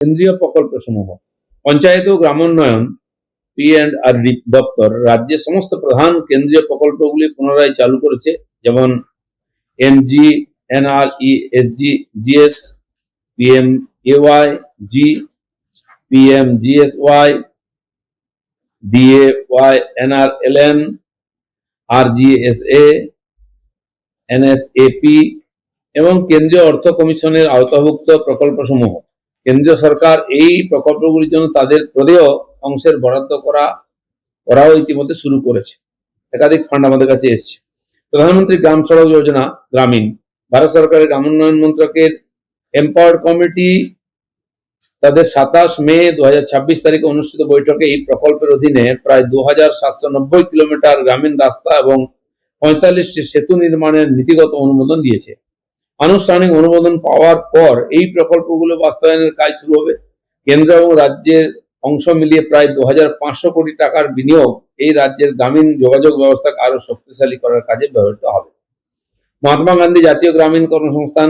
কেন্দ্রীয় প্রকল্পসমূহ। পঞ্চায়েত ও গ্রামোন্নয়ন P&RD দপ্তর রাজ্যের সমস্ত প্রধান কেন্দ্রীয় প্রকল্পগুলি পুনরায় চালু করেছে, যেমন MGNRESG-GS, PMAY-G, PMGSY, DAY-NRLM, RGSA, NSAP এবং কেন্দ্রীয় অর্থ কমিশনের আওতাভুক্ত প্রকল্পসমূহ। কেন্দ্রীয় সরকার এই প্রকল্পগুলির জন্য তাদের প্রদেয় অংশের বরাদ্দ করাও ইতিমধ্যে শুরু করেছে। একাধিক ফান্ড আমাদের কাছে এসছে। প্রধানমন্ত্রী গ্রাম সড়ক যোজনা গ্রামীণ, ভারত সরকারের গ্রাম উন্নয়ন মন্ত্রকের এম্পাওয়ার্ড কমিটি তাদের 27 মে 2026 তারিখে অনুষ্ঠিত বৈঠকে এই প্রকল্পের অধীনে প্রায় 2790 কিলোমিটার গ্রামীণ রাস্তা এবং 45টি সেতু নির্মাণের নীতিগত অনুমোদন দিয়েছে। আনুষ্ঠানিক অনুমোদন পাওয়ার পর এই প্রকল্পগুলো বাস্তবায়নের কাজ শুরু হবে। কেন্দ্র এবং রাজ্যের অংশ মিলিয়ে প্রায় 2500 কোটি টাকার বিনিয়োগ এই রাজ্যের গ্রামীণ যোগাযোগ ব্যবস্থাকে আরো শক্তিশালী করার কাজে ব্যবহৃত হবে। মহাত্মা গান্ধী জাতীয় গ্রামীণ কর্মসংস্থান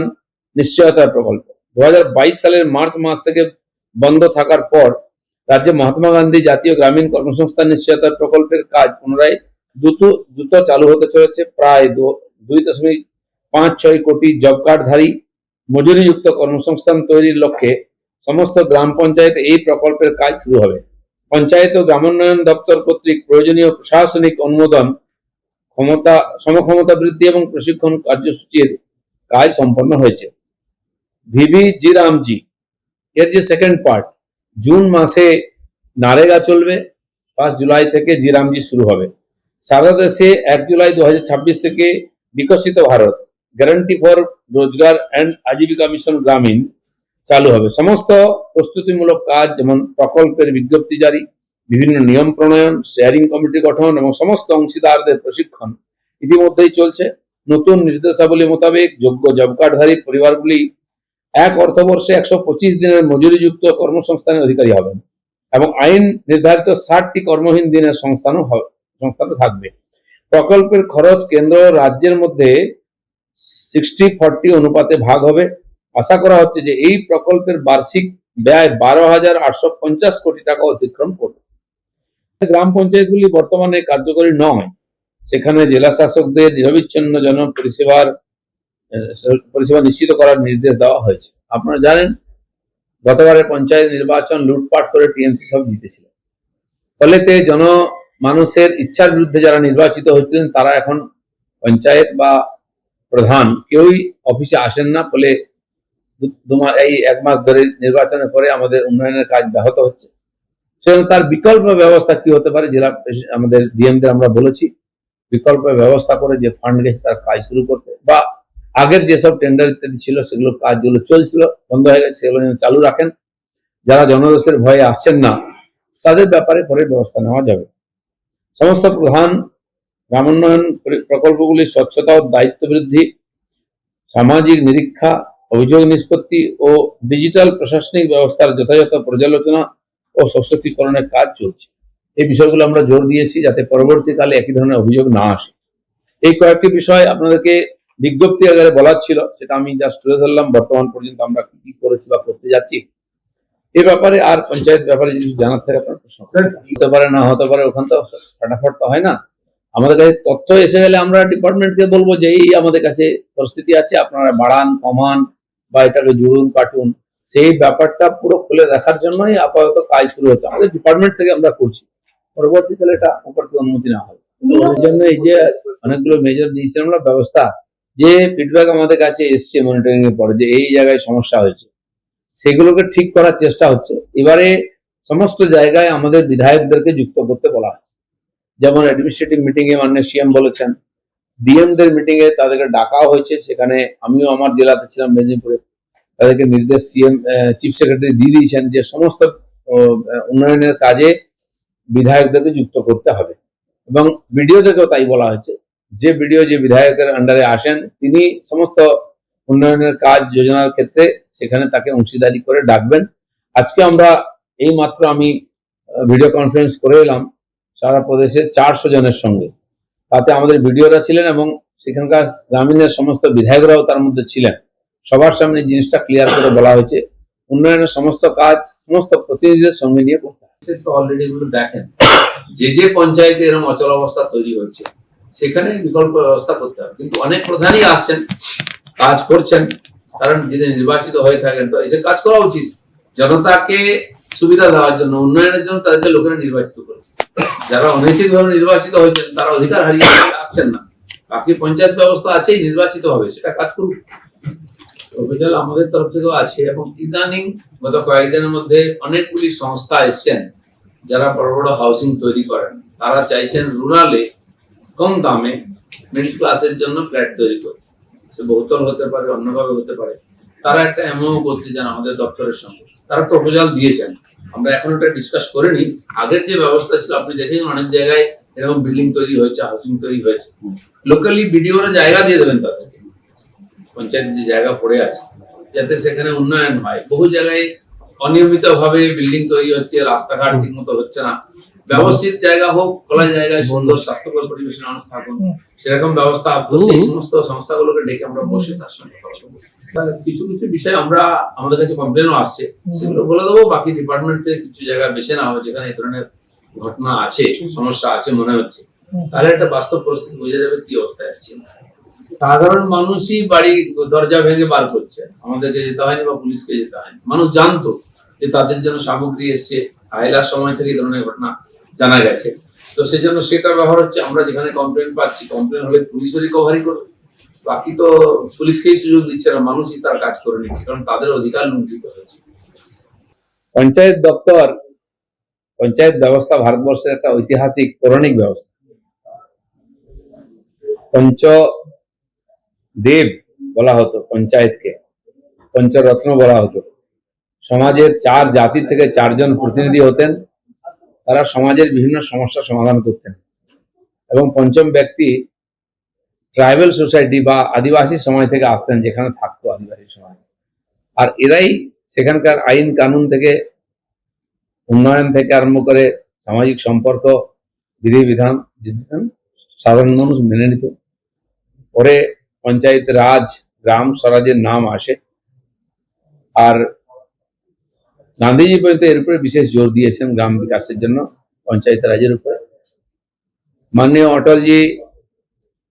নিশ্চয়তা প্রকল্প 2022 সালের মার্চ মাস থেকে বন্ধ থাকার পর রাজ্যে মহাত্মা গান্ধী জাতীয় গ্রামীণ কর্মসংস্থান নিশ্চয়তা প্রকল্পের কাজ পুনরায় দ্রুত চালু হতে চলেছে। প্রায় 2.56 কোটি জব কার্ডধারী মজুরিযুক্ত কর্মসংস্থান তৈরির লক্ষ্যে সমস্ত গ্রাম পঞ্চায়েতে এই প্রকল্পের কাজ শুরু হবে। পঞ্চায়েত ও গ্রামোন্নয়ন দপ্তর কর্তৃক প্রয়োজনীয় প্রশাসনিক অনুমোদন, সমক্ষমতা বৃদ্ধি এবং প্রশিক্ষণ কার্যসূচির কাজ সম্পন্ন হয়েছে। VBG-Ramji এর যে সেকেন্ড পার্ট, জুন মাসে নারেগা চলবে, 1 জুলাই থেকে জি-রামজি শুরু হবে। সারা দেশে 1 জুলাই 2026 থেকে বিকশিত ভারত গ্যারান্টি ফর রোজগার অ্যান্ড আজীবিকা মিশন গ্রামীণ চালু হবে। সমস্ত প্রস্তুতিমূলক কাজ, যেমন প্রকল্পের বিজ্ঞপ্তি জারি, বিভিন্ন নিয়ম প্রণয়ন, শেয়ারিং কমিটি গঠন এবং সমস্ত অংশীদারদের প্রশিক্ষণ ইতিমধ্যেই চলছে। নতুন নির্দেশাবলী মোতাবেক যোগ্য জব কার্ডধারী পরিবারগুলি এক অর্থবর্ষে 125 দিনের মজুরিযুক্ত কর্মসংস্থানের অধিকারী হবেন এবং আইন নির্ধারিত 60টি কর্মহীন দিনের সংস্থানও থাকবে। প্রকল্পের খরচ কেন্দ্র রাজ্যের মধ্যে 60-40 অনুপাতে ভাগ হবে। আশা করা হচ্ছে যে এই প্রকল্পের বার্ষিক ব্যয় 12,850 কোটি টাকা অতিক্রম করবে। গ্রাম পঞ্চায়েতগুলি বর্তমানে কার্যকরী নয়, সেখানে জেলা শাসকদের নিরবিচ্ছিন্ন পরিষেবা নিশ্চিত করার নির্দেশ দেওয়া হয়েছে। আপনারা জানেন, গতবারের পঞ্চায়েত নির্বাচন লুটপাট করে টিএমসি সব জিতেছিল। ফলেতে মানুষের ইচ্ছার বিরুদ্ধে যারা নির্বাচিত হচ্ছিলেন তারা এখন পঞ্চায়েত বা প্রধান কেউই অফিসে আসেন না। ফলে এই 1 মাস ধরে নির্বাচনের পরে আমাদের উন্নয়নের কাজ ব্যাহত হচ্ছে। সেজন্য তার বিকল্প ব্যবস্থা কি হতে পারে, জেলা আমাদের ডিএমদের আমরা বলেছি বিকল্প ব্যবস্থা করে যে ফান্ড গেছে তার কাজ শুরু করতে, বা আগের যেসব টেন্ডার ইত্যাদি ছিল সেগুলো কাজগুলো চলছিল, বন্ধ হয়ে গেছে, সেগুলো চালু রাখেন। যারা জনদোষের ভয়ে আসছেন না তাদের ব্যাপারে পরে ব্যবস্থা নেওয়া যাবে। সমস্ত প্রধান গ্রামোন্নয়ন প্রকল্পগুলি স্বচ্ছতা ও দায়িত্ব বৃদ্ধি, সামাজিক নিরীক্ষা, অভিযোগ নিষ্পত্তি ও ডিজিটাল প্রশাসনিক ব্যবস্থার যথাযথ পর্যালোচনা ও সশক্তিকরণের কাজ চলছে। এই বিষয়গুলো আমরা জোর দিয়েছি যাতে পরবর্তীকালে একই ধরনের অভিযোগ না আসে। এই কয়েকটি বিষয় আপনাদেরকে বিজ্ঞপ্তি আকারে বলার ছিল, সেটা আমি জাস্ট তুলে ধরলাম। বর্তমান পর্যন্ত আমরা কি করেছি বা করতে যাচ্ছি এই ব্যাপারে। আর পঞ্চায়েত ব্যাপারে যদি জানার থাকে আপনার প্রশ্ন হতে পারে, না হতে পারে, ওখান তো ফটাফট তো হয় না। আমাদের কাছে তথ্য এসে গেলে আমরা ডিপার্টমেন্টকে বলবো যে এই আমাদের কাছে পরিস্থিতি আছে, আপনারা বাড়ান, কমান বা এটাকে জুড়ুন, কাটুন। সেই ব্যাপারটা পুরো খুলে দেখার জন্যই আপাতত কাজ শুরু হচ্ছে। আমাদের ডিপার্টমেন্ট থেকে আমরা করছি, পরবর্তীকালে এটা উপর থেকে অনুমতি না হয়। ওই জন্য এই যে অনেকগুলো মেজর নিয়েছিলাম আমরা ব্যবস্থা, যে ফিডব্যাক আমাদের কাছে এসছে মনিটরিং এর পরে যে এই জায়গায় সমস্যা হয়েছে, সেগুলোকে ঠিক করার চেষ্টা হচ্ছে। এবারে সমস্ত জায়গায় আমাদের বিধায়কদেরকে যুক্ত করতে বলা হচ্ছে। যেমন অ্যাডমিনিস্ট্রেটিভ মিটিং এ মাননীয় সিএম বলেছেন, ডিএমদের মিটিং এ তাদেরকে ডাকাও হয়েছে। সেখানে আমিও আমার জেলাতে ছিলাম মেদিনীপুরে, তাদেরকে নির্দেশ চিফ সেক্রেটারি দিয়ে দিয়েছেন যে সমস্ত উন্নয়নের কাজে বিধায়কদেরকে যুক্ত করতে হবে। এবং বিডিওদেরকেও তাই বলা হয়েছে, যে বিডিও যে বিধায়কের আন্ডারে আসেন তিনি সমস্ত উন্নয়নের কাজ যোজনার ক্ষেত্রে সেখানে তাকে অংশীদারি করে ডাকবেন। আজকে আমরা এই মাত্র আমি ভিডিও কনফারেন্স করে এলাম সারা প্রদেশের 400 জনের সঙ্গে। তাতে আমাদের বিডিওরা ছিলেন এবং সেখানকার গ্রামীণের সমস্ত বিধায়করাও তার মধ্যে ছিলেন। সবার সামনে জিনিসটা ক্লিয়ার করে বলা হয়েছে, উন্নয়নের সমস্ত কাজ সমস্ত প্রতিনিধিদের সঙ্গে নিয়ে করতে হয়। তো অলরেডি এগুলো দেখেন, যে যে পঞ্চায়েতে এরকম অচল অবস্থা তৈরি হচ্ছে সেখানে বিকল্প ব্যবস্থা করতে হবে। কিন্তু অনেক প্রধানই আসছেন, কাজ করছেন, কারণ যিনি নির্বাচিত হয়ে থাকেন তো এসে কাজ করা উচিত। জনতাকে সুবিধা দেওয়ার জন্য, উন্নয়নের জন্য তাদেরকে লোকেরা নির্বাচিত করেছে। যারা অনৈতিকভাবে নির্বাচিত হয়েছেন তারা অধিকার হারিয়ে আসছেন না, বাকি পঞ্চায়েত ব্যবস্থা আছেই, নির্বাচিত হবে, সেটা কাজ করুক। অভিযান আমাদের তরফ থেকেও আছে এবং ইদানিং গত কয়েকদিনের মধ্যে অনেকগুলি সংস্থা এসছেন যারা বড় বড় হাউসিং তৈরি করেন। তারা চাইছেন রুরালে কম দামে মিডল ক্লাসের জন্য ফ্ল্যাট তৈরি করতে, সে বহুতল হতে পারে, অন্যভাবে হতে পারে। তারা একটা এমও করতে চান আমাদের দপ্তরের সঙ্গে, তারা প্রপোজাল দিয়েছেন। আমরা এখন ওটা ডিসকাস করিনি। আগের যে ব্যবস্থা ছিল আপনি দেখেন অনেক জায়গায় এরকম বিল্ডিং তৈরি হয়েছে, হাউসিং তৈরি হয়েছে, লোকালি বিডিওরা জায়গা দিয়ে দেবেন তাদেরকে, পঞ্চায়েতে যে জায়গা পড়ে আছে, যাতে সেখানে উন্নয়ন হয়। বহু জায়গায় অনিয়মিত ভাবে বিল্ডিং তৈরি হচ্ছে, রাস্তাঘাট ঠিক মতো হচ্ছে না। ব্যবস্থিত জায়গা হোক, খোলা জায়গায় সুন্দর স্বাস্থ্যকর পরিবেশে মানুষ থাকুন, সেরকম ব্যবস্থা সেই সমস্ত সংস্থাগুলোকে ডেকে আমরা বসে তার সঙ্গে কথা বলবো। কিছু কিছু বিষয় আমরা আমাদের কাছে কমপ্লেনও আসছে, সেগুলো বলে দেবো। বাকি ডিপার্টমেন্ট থেকে কিছু জায়গা বেছে নেওয়া হবে যেখানে এই ধরনের ঘটনা আছে, সমস্যা আছে মনে হচ্ছে, তাহলে একটা বাস্তব পরিস্থিতি বোঝা যাবে কি অবস্থায় আছে। সাধারণ মানুষই বাড়ি দরজা ভেঙে বার করছে, আমাদেরকে যেতে হয়নি বা পুলিশকে যেতে হয়নি। মানুষ জানতো যে তাদের জন্য সামগ্রী এসছে, আইলার সময় থেকে এই ধরনের ঘটনা জানা গেছে, তো সেই জন্য সেটা ব্যবহার হচ্ছে। আমরা যেখানে কমপ্লেন পাচ্ছি, কমপ্লেন হলে পুলিশও রিকভারি করবে, বাকি তো পুলিশকেই সুযোগ দিচ্ছে না, মানুষই তার কাজ করে নিচ্ছে, কারণ তাদের অধিকার লুণ্ঠিত হয়েছে। পঞ্চায়েত দপ্তর, পঞ্চায়েত ব্যবস্থা ভারতবর্ষের একটা ঐতিহাসিক পৌরাণিক ব্যবস্থা। পঞ্চদেব বলা হতো পঞ্চায়েতকে, পঞ্চরত্ন বলা হতো। সমাজের 4 জাতি থেকে 4 জন প্রতিনিধি হতেন, তারা সমাজের বিভিন্ন সমস্যা সমাধান করতেন। এবং পঞ্চম ব্যক্তি ট্রাইবাল সোসাইটি বা আদিবাসী সমাজ থেকে আসতেন, যেখানে থাকতো আদিবাসী সমাজ। আর এরাই সেখানকার আইন কানুন থেকে, উন্নয়ন থেকে আরম্ভ করে সামাজিক সম্পর্ক, বিধিবিধান সাধারণ মানুষ মেনে নিত। পরে পঞ্চায়েত রাজ, গ্রাম স্বরাজের নাম আসে। আর গান্ধীজি পর্যন্ত এর উপরে বিশেষ জোর দিয়েছেন, গ্রাম বিকাশের জন্য পঞ্চায়েত রাজের উপরে। মাননীয় অটলজি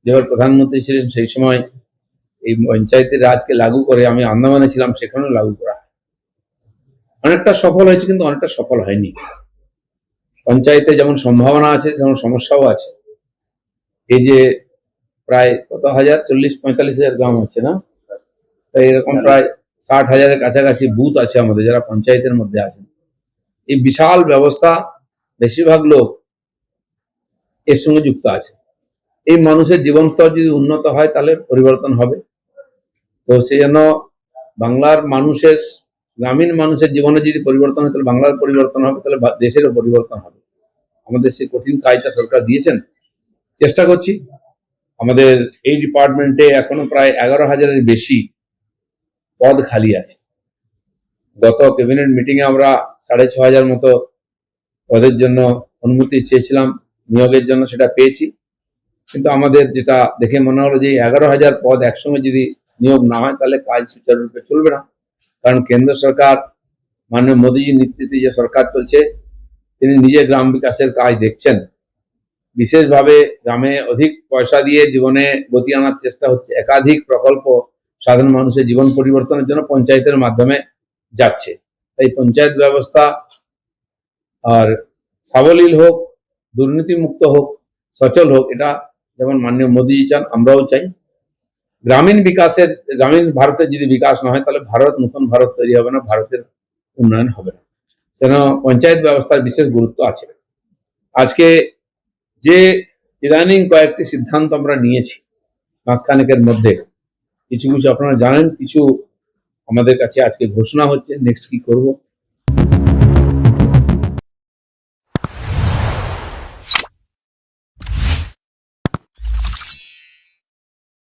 যখন প্রধানমন্ত্রী ছিলেন সেই সময় এই পঞ্চায়েতের রাজকে লাগু করে, আমি আন্দামানে ছিলাম, সেখানেও লাগু করা অনেকটা সফল হয়েছে, কিন্তু অনেকটা সফল হয়নি। পঞ্চায়েতে যেমন সম্ভাবনা আছে তেমন সমস্যাও আছে। এই যে প্রায় কত হাজার, 40-45 হাজার গ্রাম আছে না, তাই এরকম প্রায় 60,000-এর কাছাকাছি বুথ আছে আমাদের যারা পঞ্চায়েতের মধ্যে আছেন। এই বিশাল ব্যবস্থা, বেশিরভাগ লোক এর সঙ্গে যুক্ত আছে। এই মানুষের জীবন স্তর যদি উন্নত হয় তাহলে পরিবর্তন হবে। তো সেই জন্য বাংলার মানুষের, গ্রামীণ মানুষের জীবনে যদি পরিবর্তন হয় তাহলে বাংলার পরিবর্তন হবে, তাহলে দেশেরও পরিবর্তন হবে। আমাদের সেই কঠিন কাজটা সরকার দিয়েছেন, চেষ্টা করছি। আমাদের এই ডিপার্টমেন্টে এখনো প্রায় 11,000-এর বেশি পদ খালি আছে। গত ক্যাবিনেট মিটিং এ আমরা 6,500 মতো পদের জন্য অনুমতি চেয়েছিলাম নিয়োগের জন্য, সেটা পেয়েছি। কিন্তু আমাদের যেটা দেখে মনে হলো যে 11,000 পদ একসঙ্গে যদি নিয়োগ না হয় তাহলে কাজ সুচারুরূপে চলবে না। কারণ কেন্দ্র সরকার, মাননীয় মোদীজির নেতৃত্বে যে সরকার চলছে, তিনি নিজে গ্রাম বিকাশের কাজ দেখছেন। বিশেষভাবে গ্রামে অধিক পয়সা দিয়ে জীবনে গতি আনার চেষ্টা হচ্ছে। একাধিক প্রকল্প সাধারণ মানুষের জীবন পরিবর্তনের জন্য পঞ্চায়েতের মাধ্যমে যাচ্ছে। তাই পঞ্চায়েত ব্যবস্থা আর সাবলীল হোক, দুর্নীতিমুক্ত হোক, সচল হোক, এটা যেমন মাননীয় মোদীজি চান, আমরাও চাই। গ্রামীণ বিকাশের, গ্রামীণ ভারতের যদি বিকাশ না হয় তাহলে ভারত, নতুন ভারত তৈরি হবে না, ভারতের উন্নয়ন হবে না। সেজন্য পঞ্চায়েত ব্যবস্থার বিশেষ গুরুত্ব আছে। আজকে যে ইদানিং কয়েকটি সিদ্ধান্ত আমরা নিয়েছি মাসখানেকের মধ্যে, কিছু কিছু আপনারা জানেন, কিছু আমাদের কাছে আজকে ঘোষণা হচ্ছে, নেক্সট কি করব।